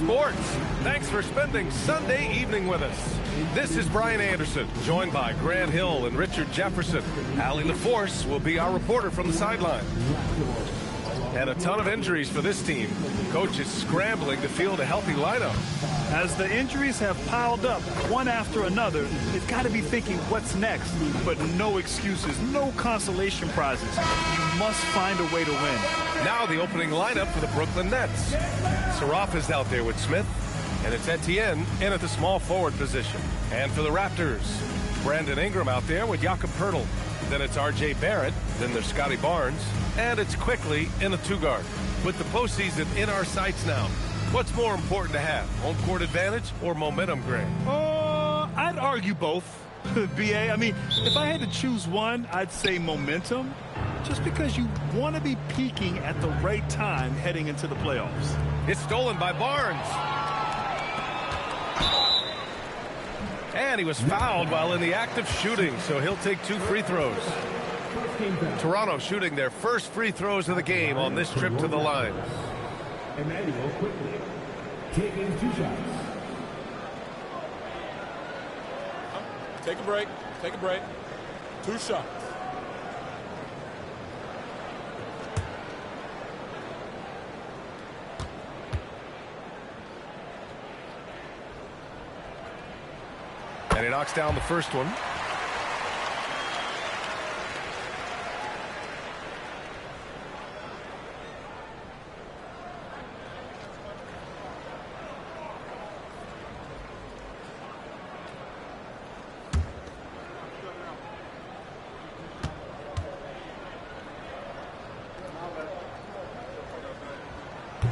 sports. Thanks for spending Sunday evening with us. This is Brian Anderson, joined by Grant Hill and Richard Jefferson. Allie LaForce will be our reporter from the sideline. And a ton of injuries for this team. Coach is scrambling to field a healthy lineup. As the injuries have piled up one after another, they've got to be thinking what's next. But no excuses, no consolation prizes. You must find a way to win. Now the opening lineup for the Brooklyn Nets. Saroff is out there with Smith, and it's Etienne in at the small forward position. And for the Raptors, Brandon Ingram out there with Jakob Poeltl. Then it's R.J. Barrett, then there's Scotty Barnes, and it's quickly in the two-guard. With the postseason in our sights now, what's more important to have, home court advantage or momentum, Grant? I'd argue both, B.A. I mean, if I had to choose one, I'd say momentum, just because you want to be peaking at the right time heading into the playoffs. It's stolen by Barnes. And he was fouled while in the act of shooting, so he'll take 2 free throws. Toronto shooting their first free throws of the game on this trip to the line. Emmanuel quickly taking 2 shots. Take a break. Take a break. 2 shots. And he knocks down the first one.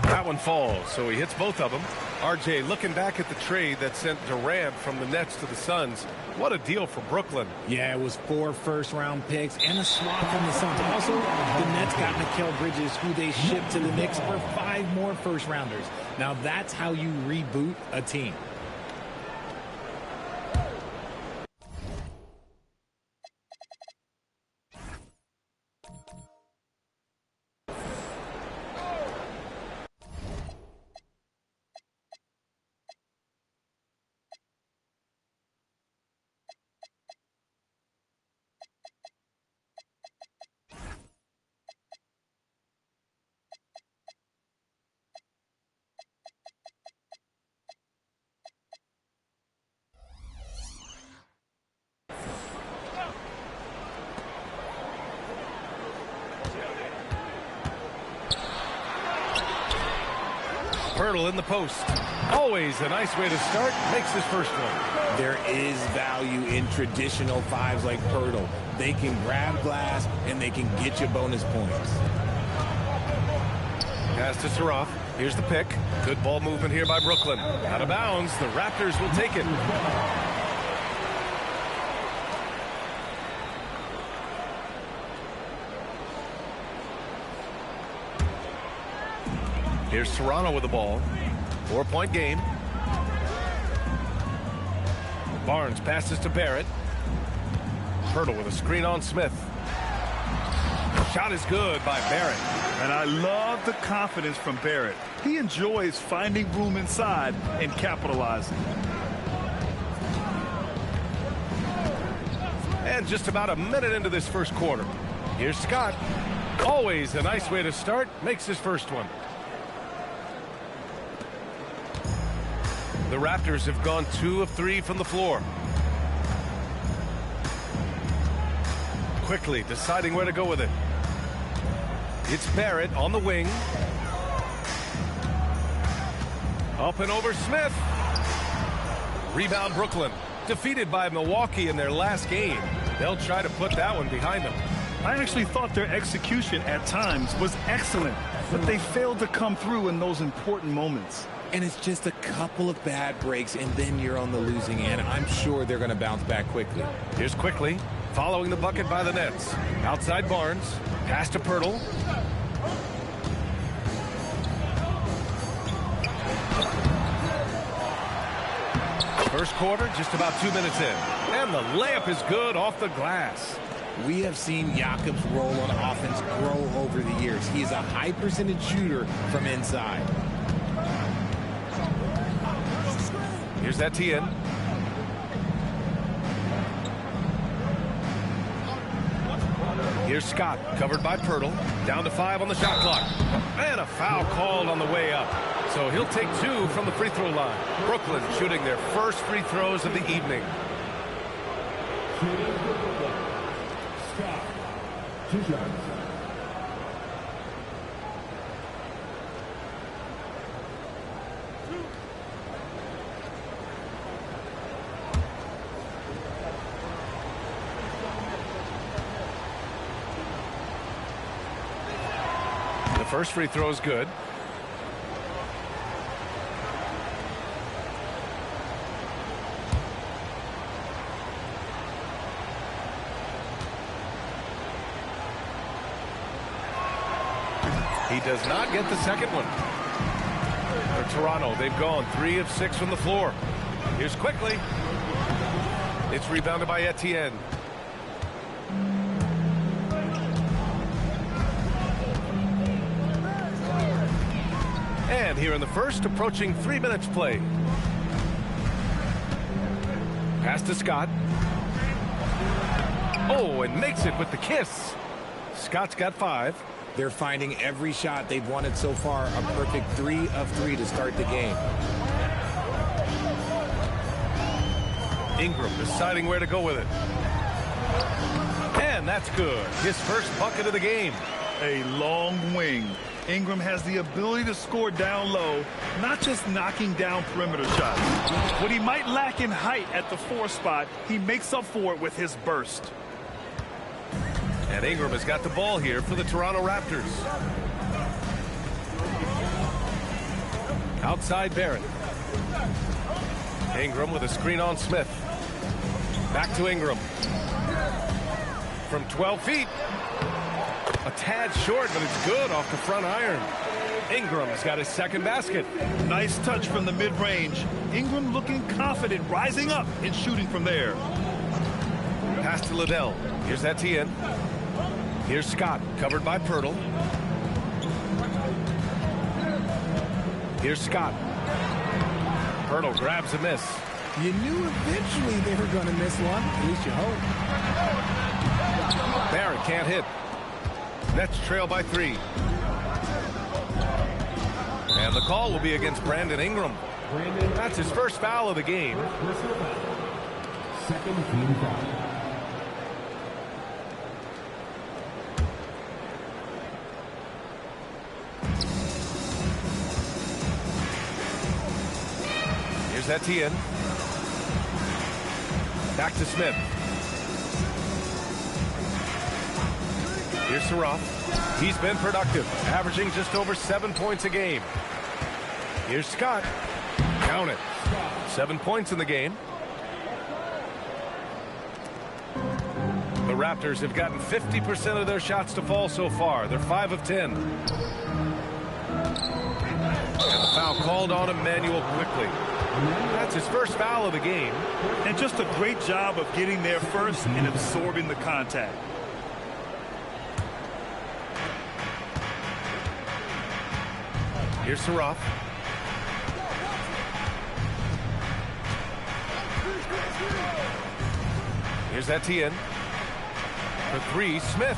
That one falls, so he hits both of them. RJ, looking back at the trade that sent Durant from the Nets to the Suns, what a deal for Brooklyn. Yeah, it was 4 first-round picks and a swap from the Suns. Also, the Nets got Mikal Bridges, who they shipped to the Knicks for 5 more first-rounders. Now, that's how you reboot a team. Poeltl in the post. Always a nice way to start. Makes his first one. There is value in traditional 5s like Poeltl. They can grab glass and they can get you bonus points. Pass to Saroff. Here's the pick. Good ball movement here by Brooklyn. Out of bounds. The Raptors will take it. Here's Toronto with the ball. 4-point game. Barnes passes to Barrett. Poeltl with a screen on Smith. Shot is good by Barrett. And I love the confidence from Barrett. He enjoys finding room inside and capitalizing. And just about a minute into this first quarter. Here's Scott. Always a nice way to start. Makes his first one. The Raptors have gone 2 of 3 from the floor. Quickly deciding where to go with it. It's Barrett on the wing. Up and over Smith. Rebound Brooklyn. Defeated by Milwaukee in their last game. They'll try to put that one behind them. I actually thought their execution at times was excellent, but they failed to come through in those important moments. And it's just a couple of bad breaks, and then you're on the losing end. I'm sure they're going to bounce back quickly. Here's quickly, following the bucket by the Nets. Outside Barnes, pass to Poeltl. First quarter, just about 2 minutes in. And the layup is good off the glass. We have seen Jakob's role on offense grow over the years. He is a high percentage shooter from inside. Here's Etienne. Here's Scott, covered by Pirtle. Down to 5 on the shot clock. And a foul called on the way up. So he'll take 2 from the free throw line. Brooklyn shooting their first free throws of the evening. Scott, 2 shots. The first free throw is good. He does not get the second one. For Toronto, they've gone 3 of 6 from the floor. Here's quickly. It's rebounded by Etienne. And here in the first, approaching 3 minutes play. Pass to Scott. Oh, and makes it with the kiss. Scott's got 5. They're finding every shot they've wanted so far a perfect 3 of 3 to start the game. Ingram deciding where to go with it. And that's good. His first bucket of the game. A long wing. Ingram has the ability to score down low, not just knocking down perimeter shots. What he might lack in height at the 4 spot, he makes up for it with his burst. And Ingram has got the ball here for the Toronto Raptors. Outside Barrett. Ingram with a screen on Smith. Back to Ingram. From 12 feet. A tad short, but it's good off the front iron. Ingram's got his second basket. Nice touch from the mid-range. Ingram looking confident, rising up and shooting from there. Pass to Liddell. Here's Etienne. Here's Scott, covered by Pirtle. Here's Scott. Pirtle grabs a miss. You knew eventually they were going to miss one. At least you hope. Barrett can't hit. Nets trail by 3. And the call will be against Brandon Ingram. That's his first foul of the game. Second team foul. Here's Etienne. Back to Smith. Here's Saraf. He's been productive, averaging just over 7 points a game. Here's Scott. Count it. 7 points in the game. The Raptors have gotten 50% of their shots to fall so far. They're 5 of 10. And the foul called on Emmanuel quickly. That's his first foul of the game. And just a great job of getting there first and absorbing the contact. Here's Saraf. Here's Etienne. For 3, Smith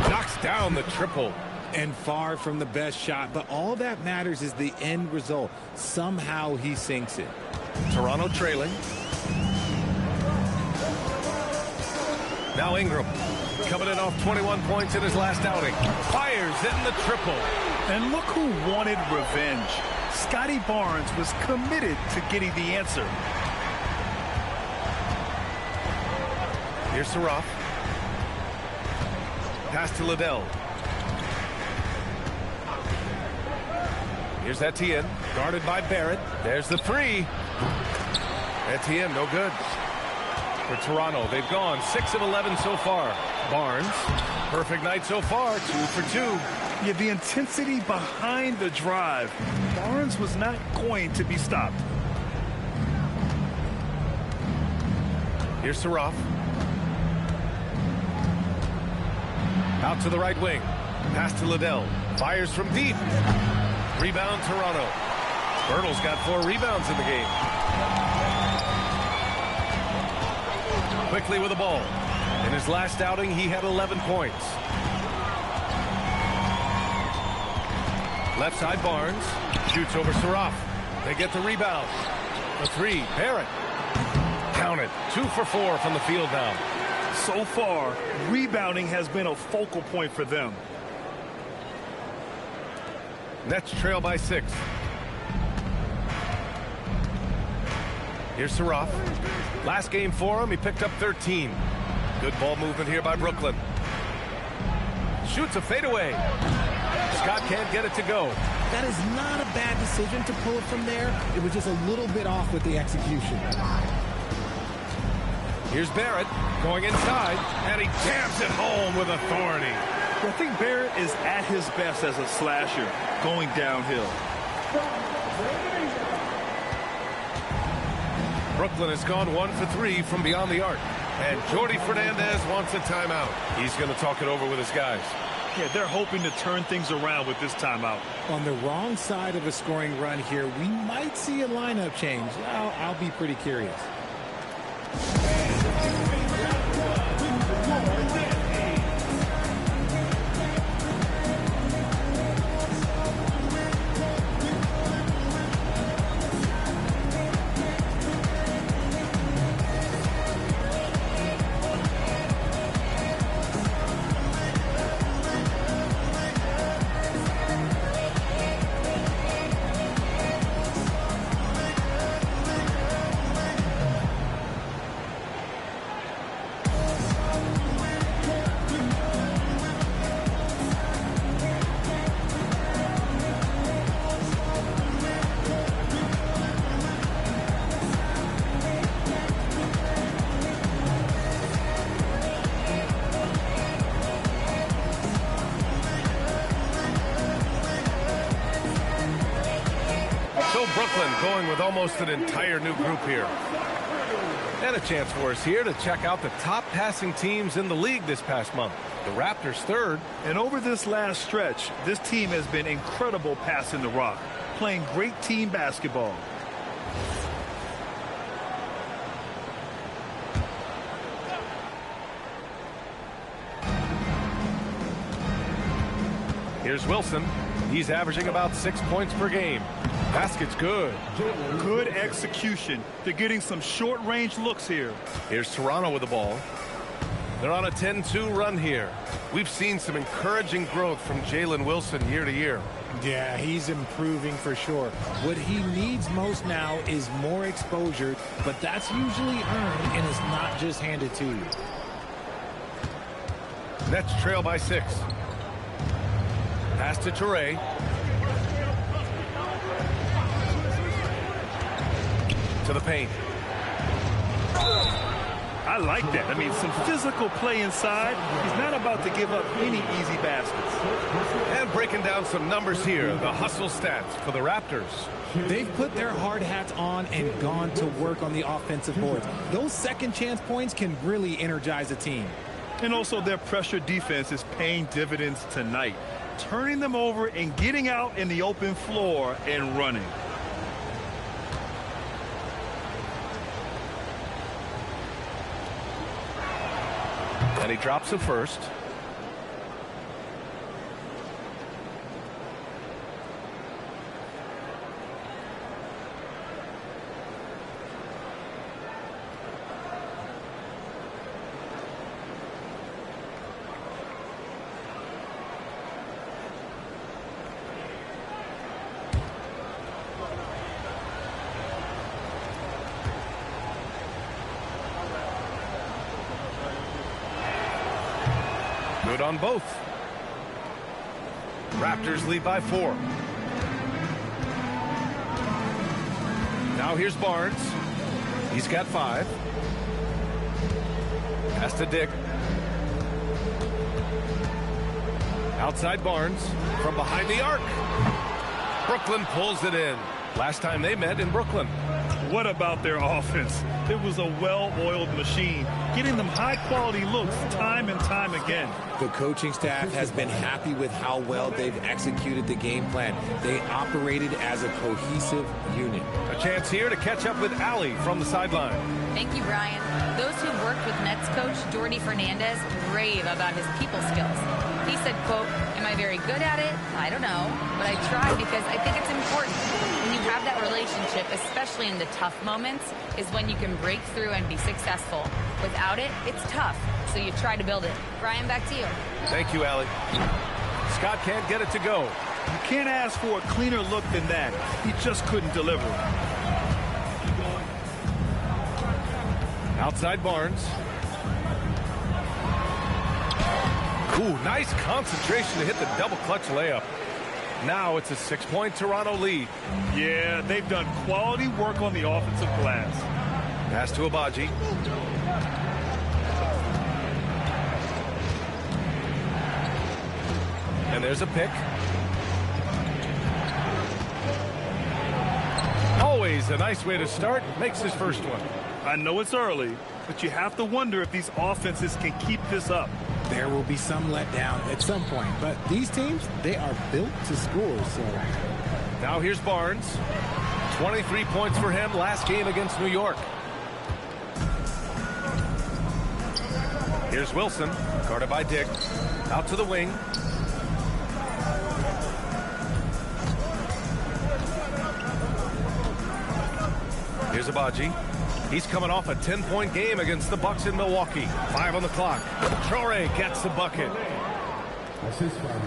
knocks down the triple. And far from the best shot, but all that matters is the end result. Somehow he sinks it. Toronto trailing. Now Ingram coming in off 21 points in his last outing. Fires in the triple. And look who wanted revenge. Scotty Barnes was committed to getting the answer. Here's Saraf. Pass to Liddell. Here's Etienne, guarded by Barrett. There's the 3. Etienne, no good. For Toronto, they've gone 6 of 11 so far. Barnes, perfect night so far, 2 for 2. Yeah, the intensity behind the drive. Barnes was not going to be stopped. Here's Saraf. Out to the right wing. Pass to Liddell. Fires from deep. Rebound Toronto. Bertle's got 4 rebounds in the game. Quickly with the ball. In his last outing, he had 11 points. Left side, Barnes. Shoots over Saraf. They get the rebound. The 3, Barrett. Counted. 2 for 4 from the field now. So far, rebounding has been a focal point for them. Nets trail by 6. Here's Saraf. Last game for him, he picked up 13. Good ball movement here by Brooklyn. Shoots a fadeaway. Scott can't get it to go. That is not a bad decision to pull it from there. It was just a little bit off with the execution. Here's Barrett going inside, and he jams it home with authority. I think Barrett is at his best as a slasher, going downhill. Brooklyn has gone 1 for 3 from beyond the arc. And Jordi Fernandez wants a timeout. He's going to talk it over with his guys. Yeah, they're hoping to turn things around with this timeout. On the wrong side of a scoring run here, we might see a lineup change. I'll be pretty curious. Brooklyn going with almost an entire new group here. And a chance for us here to check out the top passing teams in the league this past month. The Raptors 3rd. And over this last stretch, this team has been incredible passing the rock, playing great team basketball. Here's Wilson. He's averaging about 6 points per game. Basket's good. Good execution. They're getting some short-range looks here. Here's Toronto with the ball. They're on a 10-2 run here. We've seen some encouraging growth from Jalen Wilson year to year. Yeah, he's improving for sure. What he needs most now is more exposure, but that's usually earned and is not just handed to you. Nets trail by 6. Pass to Toure. To the paint. I like that. I mean, some physical play inside. He's not about to give up any easy baskets. And breaking down some numbers here, the hustle stats for the Raptors. They've put their hard hats on and gone to work on the offensive boards. Those second chance points can really energize a team. And also their pressure defense is paying dividends tonight, turning them over and getting out in the open floor and running. And he drops it first. Good on both. Raptors lead by 4. Now here's Barnes. He's got 5. Pass to Dick. Outside Barnes from behind the arc. Brooklyn pulls it in. Last time they met in Brooklyn. What about their offense? It was a well-oiled machine, getting them high-quality looks time and time again. The coaching staff has been happy with how well they've executed the game plan. They operated as a cohesive unit. A chance here to catch up with Allie from the sideline. Thank you, Brian. Those who worked with Nets coach Jordi Fernandez rave about his people skills. He said, quote, "Am I very good at it? I don't know, but I try because I think it's important. When you have that relationship, especially in the tough moments, is when you can break through and be successful. Without it, it's tough, so you try to build it." Brian, back to you. Thank you, Allie. Scott can't get it to go. You can't ask for a cleaner look than that. He just couldn't deliver. Outside Barnes. Ooh, nice concentration to hit the double clutch layup. Now it's a 6-point Toronto lead. Yeah, they've done quality work on the offensive glass. Pass to Abaji. And there's a pick. Always a nice way to start. Makes his first one. I know it's early, but you have to wonder if these offenses can keep this up. There will be some letdown at some point, but these teams, they are built to score. So now here's Barnes. 23 points for him last game against New York. Here's Wilson, guarded by Dick. Out to the wing. Here's Abaji. He's coming off a 10-point game against the Bucks in Milwaukee. 5 on the clock. Traore gets the bucket. Assist from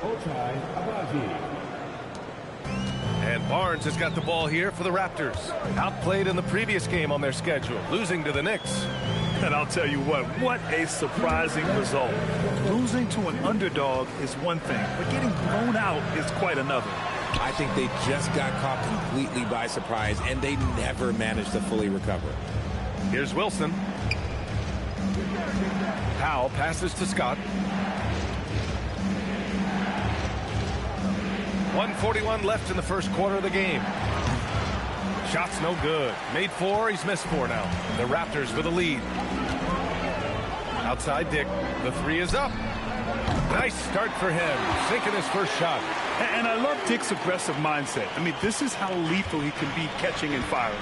Ochai Abaji. And Barnes has got the ball here for the Raptors. Outplayed in the previous game on their schedule, losing to the Knicks. And I'll tell you what a surprising result. Losing to an underdog is one thing, but getting blown out is quite another. I think they just got caught completely by surprise, and they never managed to fully recover. Here's Wilson. Powell passes to Scott. 1:41 left in the first quarter of the game. Shot's no good. Made 4, he's missed 4 now. The Raptors with a lead. Outside Dick. The 3 is up. Nice start for him. Sinking his first shot. And I love Dick's aggressive mindset. I mean, this is how lethal he can be catching and firing.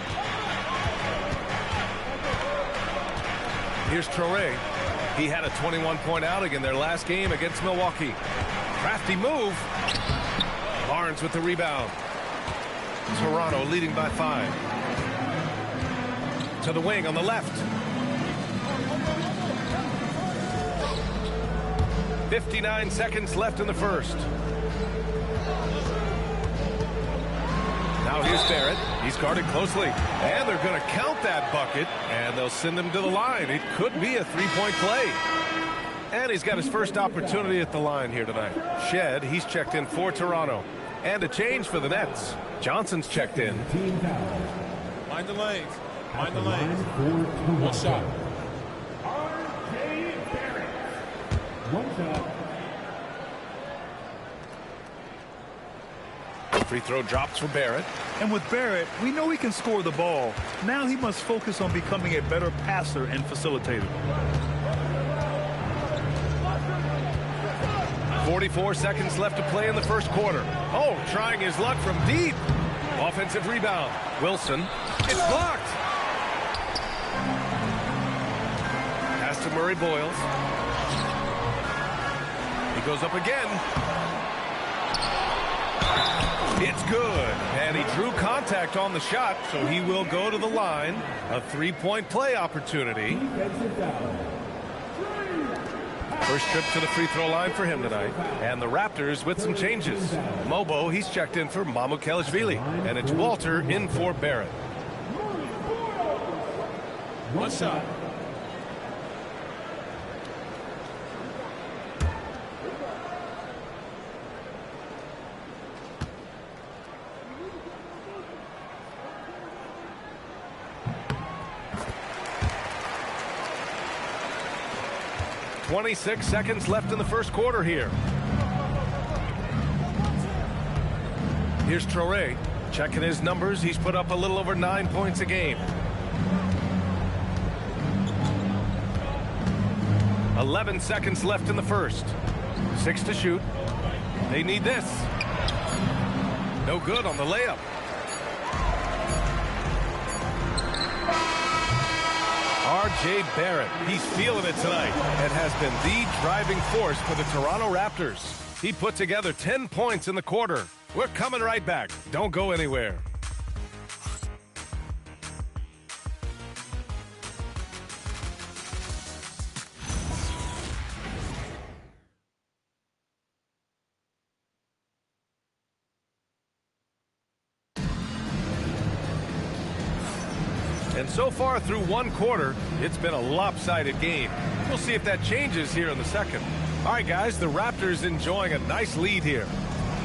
Here's Traore. He had a 21-point outing in their last game against Milwaukee. Crafty move. Barnes with the rebound. Toronto leading by 5. To the wing on the left. 59 seconds left in the first. Now here's Barrett. He's guarded closely. And they're going to count that bucket. And they'll send him to the line. It could be a 3-point play. And he's got his first opportunity at the line here tonight. Shed, he's checked in for Toronto. And a change for the Nets. Johnson's checked in. Mind the lanes. Mind the lanes. One shot. One shot. Free throw drops for Barrett. And with Barrett, we know he can score the ball. Now he must focus on becoming a better passer and facilitator. 44 seconds left to play in the first quarter. Oh, trying his luck from deep. Offensive rebound. Wilson. It's blocked. Pass to Murray Boyles. He goes up again. It's good. And he drew contact on the shot, so he will go to the line. A 3-point play opportunity. First trip to the free throw line for him tonight. And the Raptors with some changes. Mobo, he's checked in for Mamukelashvili. And it's Walter in for Barrett. One shot. .26 seconds left in the first quarter here. Here's Traore. Checking his numbers, he's put up a little over 9 points a game. 11 seconds left in the first. 6 to shoot. They need this. No good on the layup. R.J. Barrett, he's feeling it tonight and has been the driving force for the Toronto Raptors. He put together 10 points in the quarter. We're coming right back. Don't go anywhere. And so far through one quarter, it's been a lopsided game. We'll see if that changes here in the second. All right, guys, the Raptors enjoying a nice lead here.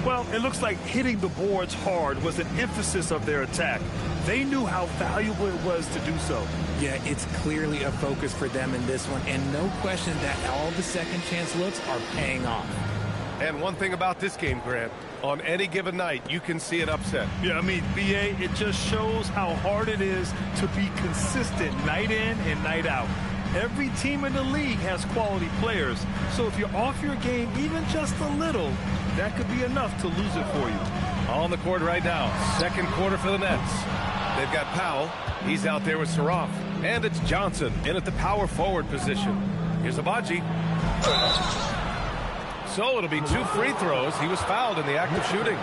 Well, it looks like hitting the boards hard was an emphasis of their attack. They knew how valuable it was to do so. Yeah, it's clearly a focus for them in this one, and no question that all the second chance looks are paying off. And one thing about this game, Grant, on any given night, you can see an upset. Yeah, I mean, BA, it just shows how hard it is to be consistent night in and night out. Every team in the league has quality players, so if you're off your game even just a little, that could be enough to lose it for you. On the court right now, second quarter for the Nets. They've got Powell. He's out there with Saroff. And it's Johnson in at the power forward position. Here's Abaji. So it'll be 2 free throws. He was fouled in the act of shooting.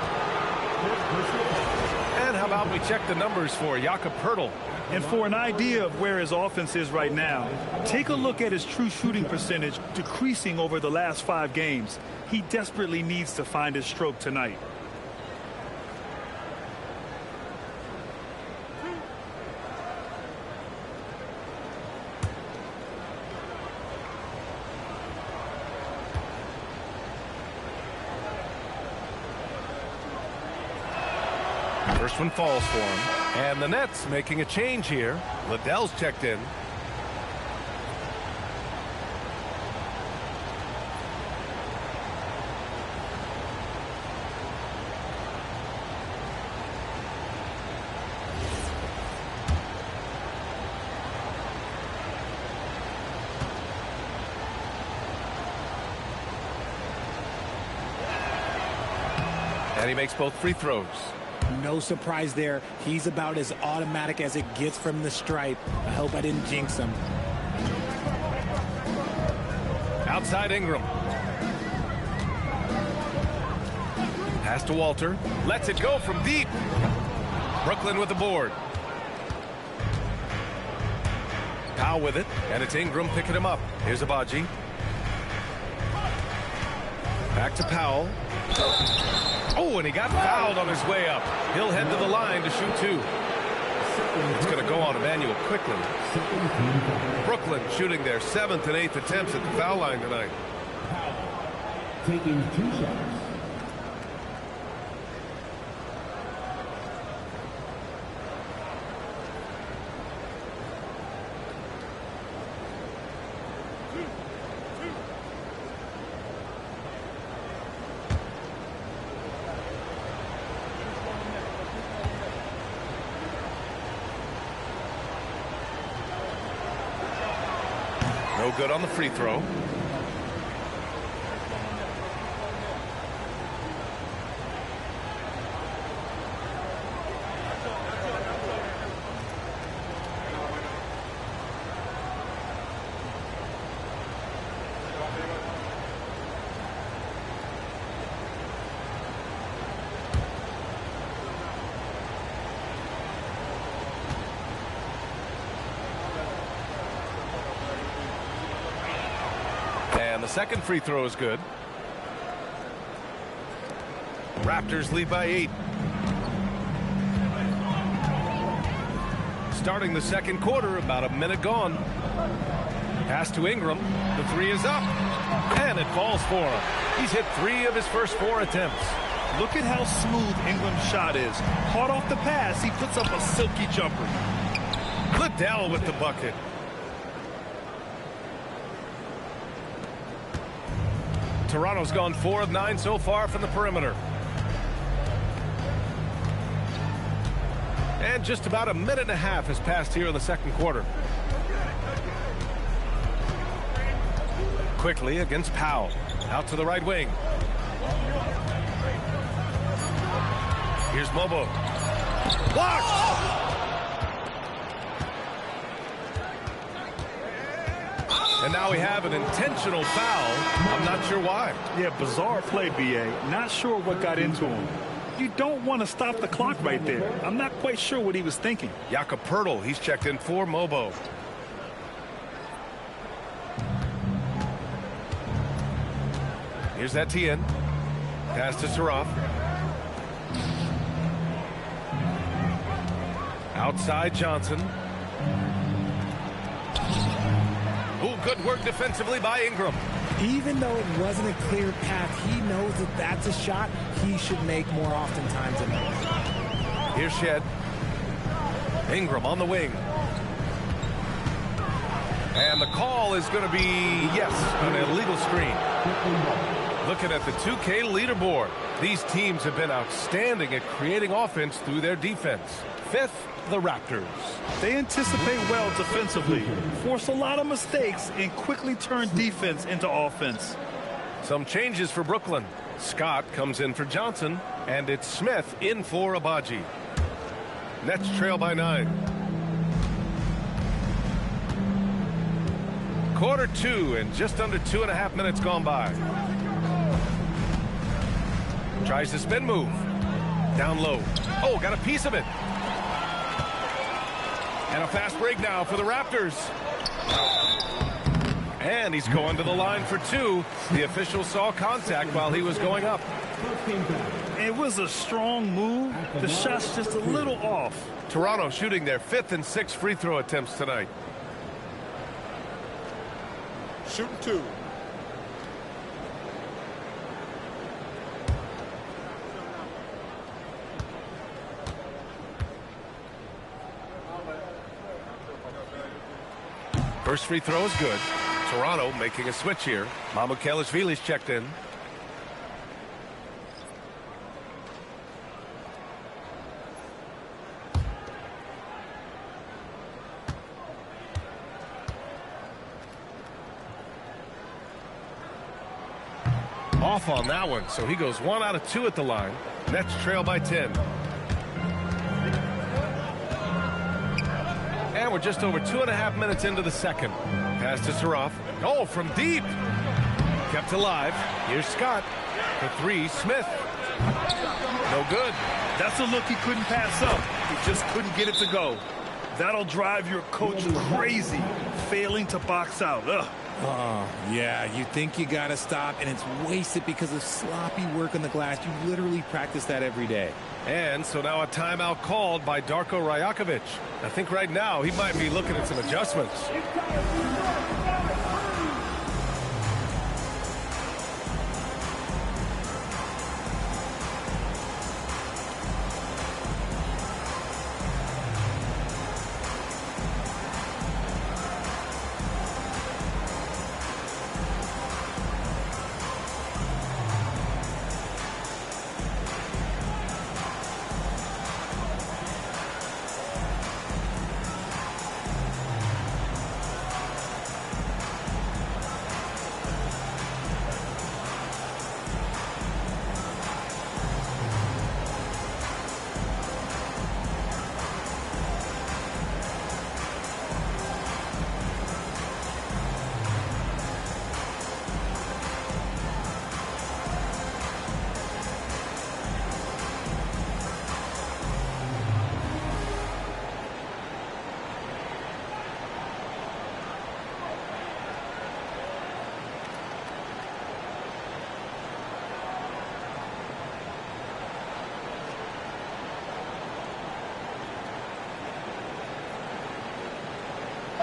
And how about we check the numbers for Jakob Poeltl. And for an idea of where his offense is right now, take a look at his true shooting percentage decreasing over the last 5 games. He desperately needs to find his stroke tonight. First one falls for him. And the Nets making a change here. Liddell's checked in. And he makes both free throws. No surprise there. He's about as automatic as it gets from the stripe. I hope I didn't jinx him. Outside Ingram. Pass to Walter. Lets it go from deep. Brooklyn with the board. Powell with it. And it's Ingram picking him up. Here's Abaji. Back to Powell. Oh, and he got fouled on his way up. He'll head to the line to shoot 2. It's going to go on Emmanuel quickly. Brooklyn shooting their 7th and 8th attempts at the foul line tonight. Taking 2 shots. No good on the free throw. The second free throw is good. Raptors lead by 8. Starting the second quarter, about a minute gone. Pass to Ingram. The 3 is up. And it falls for him. He's hit 3 of his first 4 attempts. Look at how smooth Ingram's shot is. Caught off the pass, he puts up a silky jumper. Liddell with the bucket. Toronto's gone 4 of 9 so far from the perimeter. And just about a minute and a half has passed here in the second quarter. Quickly against Powell. Out to the right wing. Here's Mobo. Blocked! And now we have an intentional foul. I'm not sure why. Yeah, bizarre play, B.A. Not sure what got into him. You don't want to stop the clock right there. I'm not quite sure what he was thinking. Jakob Poeltl, he's checked in for Mobo. Here's Etienne. Pass to Saraf. Outside Johnson. Oh, good work defensively by Ingram. Even though it wasn't a clear path, he knows that that's a shot he should make more oftentimes than not. Here's Shed. Ingram on the wing. And the call is going to be, yes, an illegal screen. Looking at the 2K leaderboard, these teams have been outstanding at creating offense through their defense. Fifth, the Raptors. They anticipate well defensively, force a lot of mistakes, and quickly turn defense into offense. Some changes for Brooklyn. Scott comes in for Johnson, and it's Smith in for Abaji. Nets trail by 9. Quarter 2 and just under 2.5 minutes gone by. Tries the spin move. Down low. Oh, got a piece of it. And a fast break now for the Raptors. And he's going to the line for 2. The official saw contact while he was going up. It was a strong move. The shot's just a little off. Toronto shooting their 5th and 6th free throw attempts tonight. Shooting 2. First free throw is good. Toronto making a switch here. Mamukelashvili's checked in. Off on that one, so he goes 1 out of 2 at the line. Nets trail by 10. And we're just over 2.5 minutes into the second. Pass to Saraf. Oh, from deep. Kept alive. Here's Scott. For 3, Smith. No good. That's a look he couldn't pass up. He just couldn't get it to go. That'll drive your coach crazy, failing to box out. Ugh. Oh, yeah, you think you got to stop, and it's wasted because of sloppy work on the glass. You literally practice that every day. And so now a timeout called by Darko Rajakovic. I think right now he might be looking at some adjustments.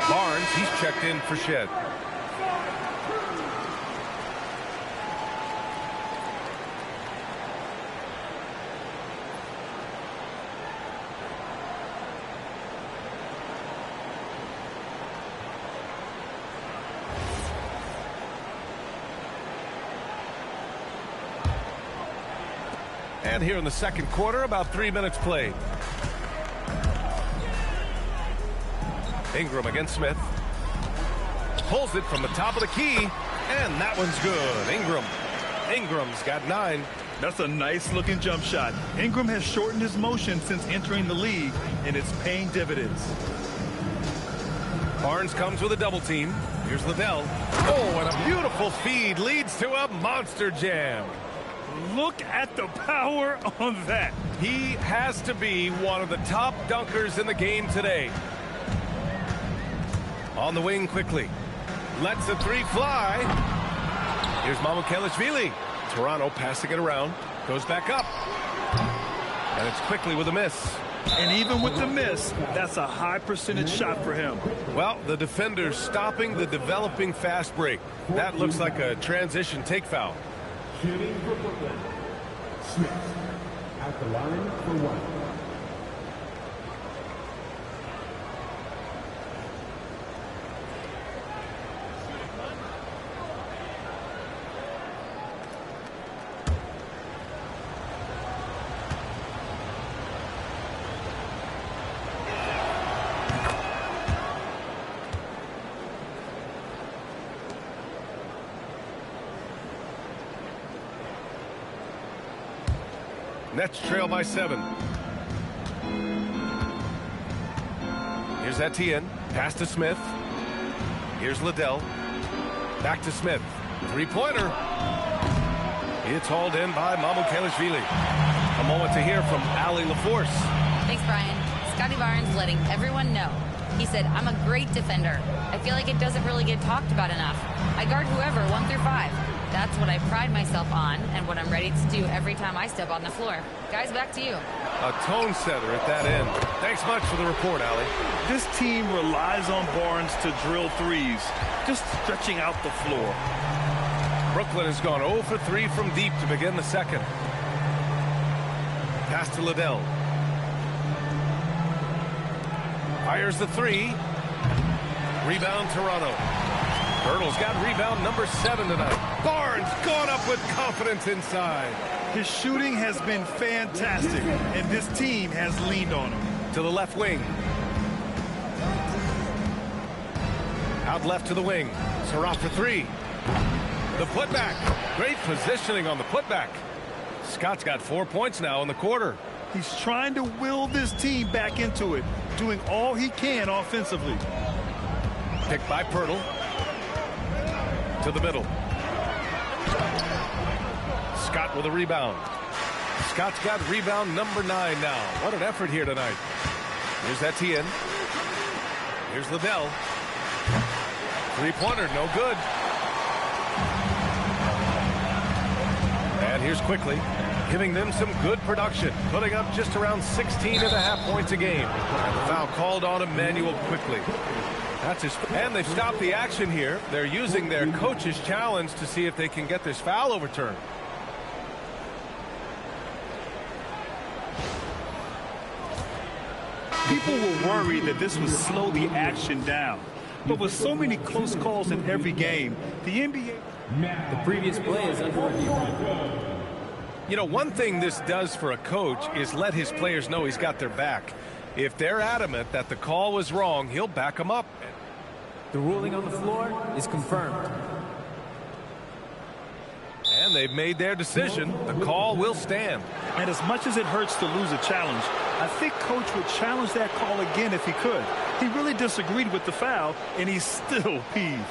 Barnes, he's checked in for Shed. And here in the second quarter, about 3 minutes played. Ingram against Smith. Pulls it from the top of the key, and that one's good. Ingram's got 9. That's a nice-looking jump shot. Ingram has shortened his motion since entering the league, and it's paying dividends. Barnes comes with a double team. Here's Liddell. Oh, and a beautiful feed leads to a monster jam. Look at the power on that. He has to be one of the top dunkers in the game today. On the wing quickly. Lets the 3 fly. Here's Mamukelashvili. Toronto passing it around. Goes back up. And it's quickly with a miss. And even with the miss, that's a high percentage shot for him. Well, the defender's stopping the developing fast break. That looks like a transition take foul. Shooting for Brooklyn. Smith at the line for 1. Nets trail by 7. Here's Etienne. Pass to Smith. Here's Liddell. Back to Smith. 3-pointer. It's hauled in by Mamukelashvili. A moment to hear from Allie LaForce. Thanks, Brian. Scotty Barnes letting everyone know. He said, I'm a great defender. I feel like it doesn't really get talked about enough. I guard whoever 1 through 5. That's what I pride myself on and what I'm ready to do every time I step on the floor. Guys, back to you. A tone setter at that end. Thanks much for the report, Allie. This team relies on Barnes to drill threes, just stretching out the floor. Brooklyn has gone 0 for 3 from deep to begin the second. Pass to Liddell. Fires the 3. Rebound Toronto. Hurdle's got rebound number 7 tonight. Barnes gone up with confidence inside. His shooting has been fantastic, and this team has leaned on him. To the left wing. Out left to the wing. Saraf for 3. The putback. Great positioning on the putback. Scott's got 4 points now in the quarter. He's trying to will this team back into it, doing all he can offensively. Picked by Pirtle. To the middle. Scott with a rebound. Scott's got rebound number 9 now. What an effort here tonight. Here's Etienne. Here's Liddell. 3-pointer, no good. And here's Quickly, giving them some good production, putting up just around 16.5 points a game. And the foul called on Emmanuel Quickly. That's his, and they've stopped the action here. They're using their coach's challenge to see if they can get this foul overturned. People were worried that this would slow the action down. But with so many close calls in every game, the NBA... The previous play is under review. You know, one thing this does for a coach is let his players know he's got their back. If they're adamant that the call was wrong, he'll back them up. The ruling on the floor is confirmed. And they've made their decision. The call will stand. And as much as it hurts to lose a challenge, I think Coach would challenge that call again if he could. He really disagreed with the foul, and he's still peeved.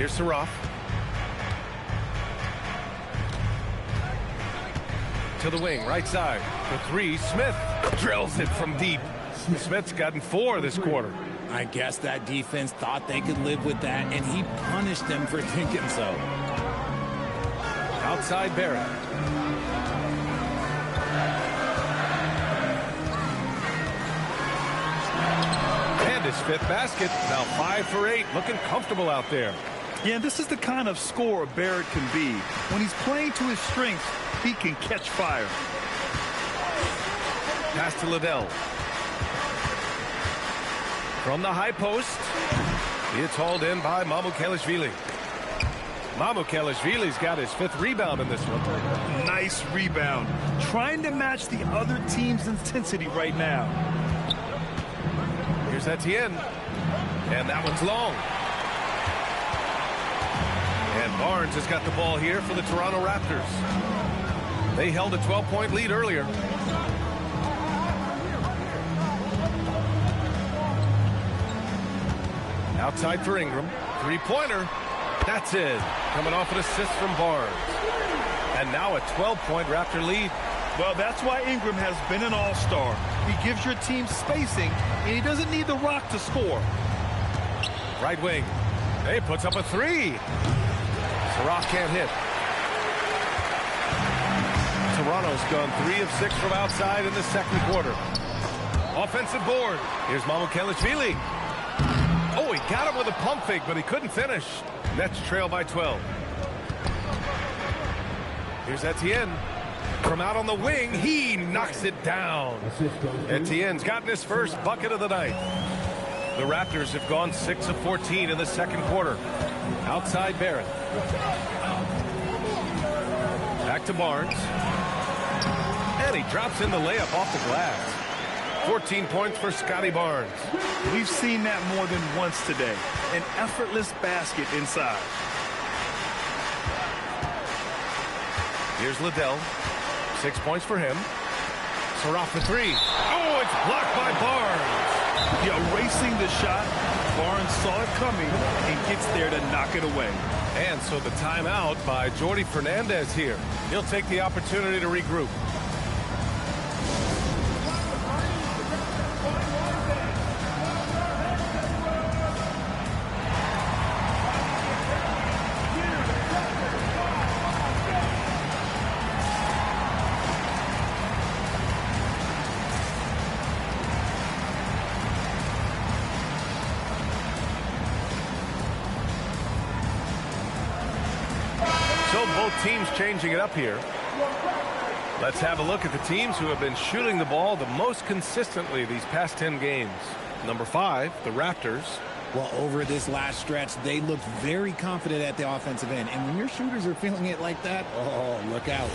Here's Saraf. To the wing, right side. For three, Smith drills it from deep. Smith's gotten 4 this quarter. I guess that defense thought they could live with that, and he punished them for thinking so. Outside Barrett. And his 5th basket. Now 5 for 8. Looking comfortable out there. Yeah, this is the kind of scorer Barrett can be. When he's playing to his strengths, he can catch fire. Pass to Liddell. From the high post. It's hauled in by Mamukelashvili. Mamukelashvili's got his 5th rebound in this one. Nice rebound. Trying to match the other team's intensity right now. Here's Etienne. And that one's long. And Barnes has got the ball here for the Toronto Raptors. They held a 12-point lead earlier. Outside for Ingram. 3-pointer. That's it. Coming off an assist from Barnes. And now a 12-point Raptor lead. Well, that's why Ingram has been an all-star. He gives your team spacing, and he doesn't need the rock to score. Right wing. He puts up a 3. Saraf can't hit. Toronto's gone 3 of 6 from outside in the second quarter. Offensive board. Here's Mamukelashvili. Oh, he got him with a pump fake, but he couldn't finish. Nets trail by 12. Here's Etienne. From out on the wing, he knocks it down. Etienne's gotten his first bucket of the night. The Raptors have gone 6 of 14 in the second quarter. Outside Barrett. Back to Barnes. And he drops in the layup off the glass. 14 points for Scotty Barnes. We've seen that more than once today. An effortless basket inside. Here's Liddell. 6 points for him. Saraf for 3. Oh, it's blocked by Barnes. Erasing the shot. Barnes saw it coming and gets there to knock it away. And so the timeout by Jordi Fernandez here. He'll take the opportunity to regroup. So both teams changing it up here. Let's have a look at the teams who have been shooting the ball the most consistently these past 10 games. Number 5, the Raptors. Well, over this last stretch, they looked very confident at the offensive end. And when your shooters are feeling it like that, oh, look out.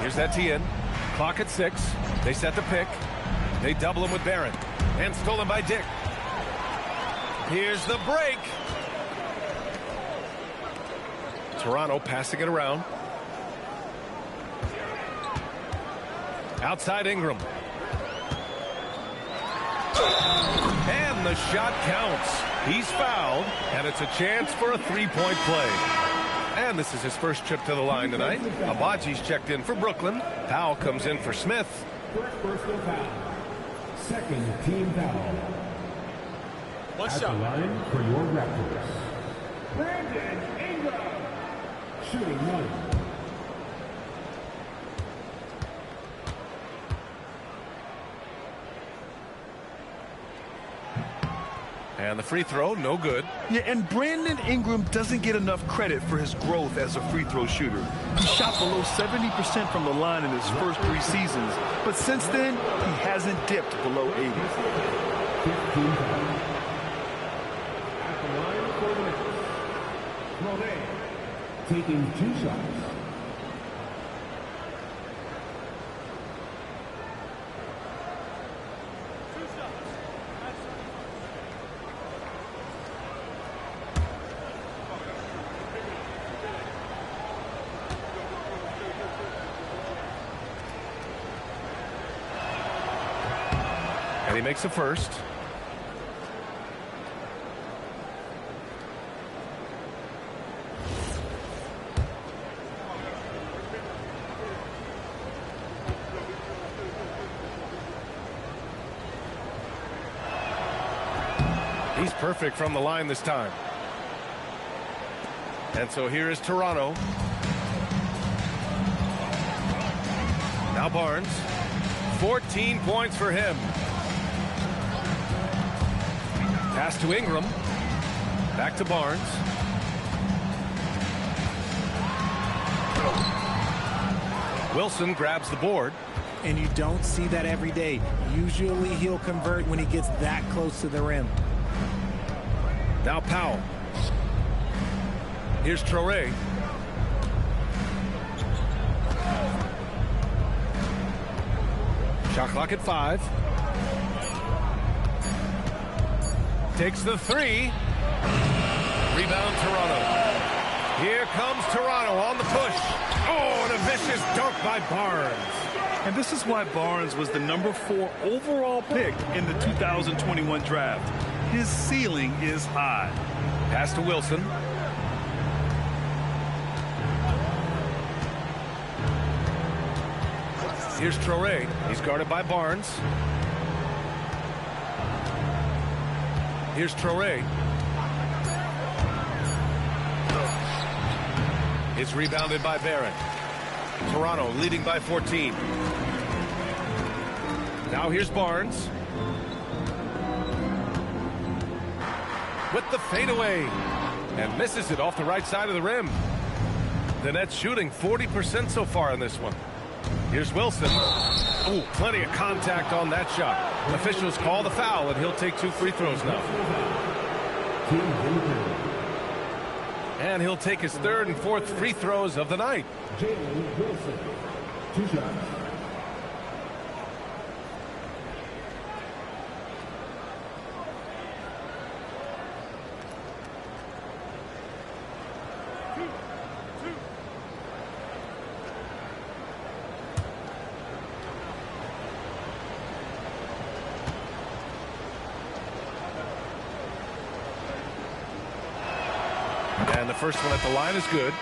Here's Etienne. Clock at 6. They set the pick. They double him with Barrett. And stolen by Dick. Here's the break. Toronto passing it around. Outside Ingram. And the shot counts. He's fouled, and it's a chance for a 3-point play. And this is his first trip to the line tonight. Abaji's checked in for Brooklyn. Powell comes in for Smith. First personal foul. Second team foul. One At shot. the line for your Raptors, Brandon Ingram. Shooting 1. And the free throw, no good. Yeah, and Brandon Ingram doesn't get enough credit for his growth as a free throw shooter. He shot below 70% from the line in his first 3 seasons, but since then, he hasn't dipped below 80. 15 foul. At the line for the Nets, Monet. Taking 2 shots. he makes the first. He's perfect from the line this time. And so here is Toronto. Now Barnes. 14 points for him. Pass to Ingram. Back to Barnes. Wilson grabs the board. And you don't see that every day. Usually he'll convert when he gets that close to the rim. Now Powell. Here's Traore. Shot clock at 5. Takes the 3. Rebound Toronto. Here comes Toronto on the push. Oh, and a vicious dunk by Barnes. And this is why Barnes was the number 4 overall pick in the 2021 draft. His ceiling is high. Pass to Wilson. Here's Traore. He's guarded by Barnes. Here's Traore. It's rebounded by Barrett. Toronto leading by 14. Now here's Barnes. With the fadeaway. And misses it off the right side of the rim. The Nets shooting 40% so far in this one. Here's Wilson. Oh, plenty of contact on that shot. Officials call the foul, and he'll take 2 free throws now. And he'll take his 3rd and 4th free throws of the night. Jalen Wilson, 2 shots. And the first one at the line is good.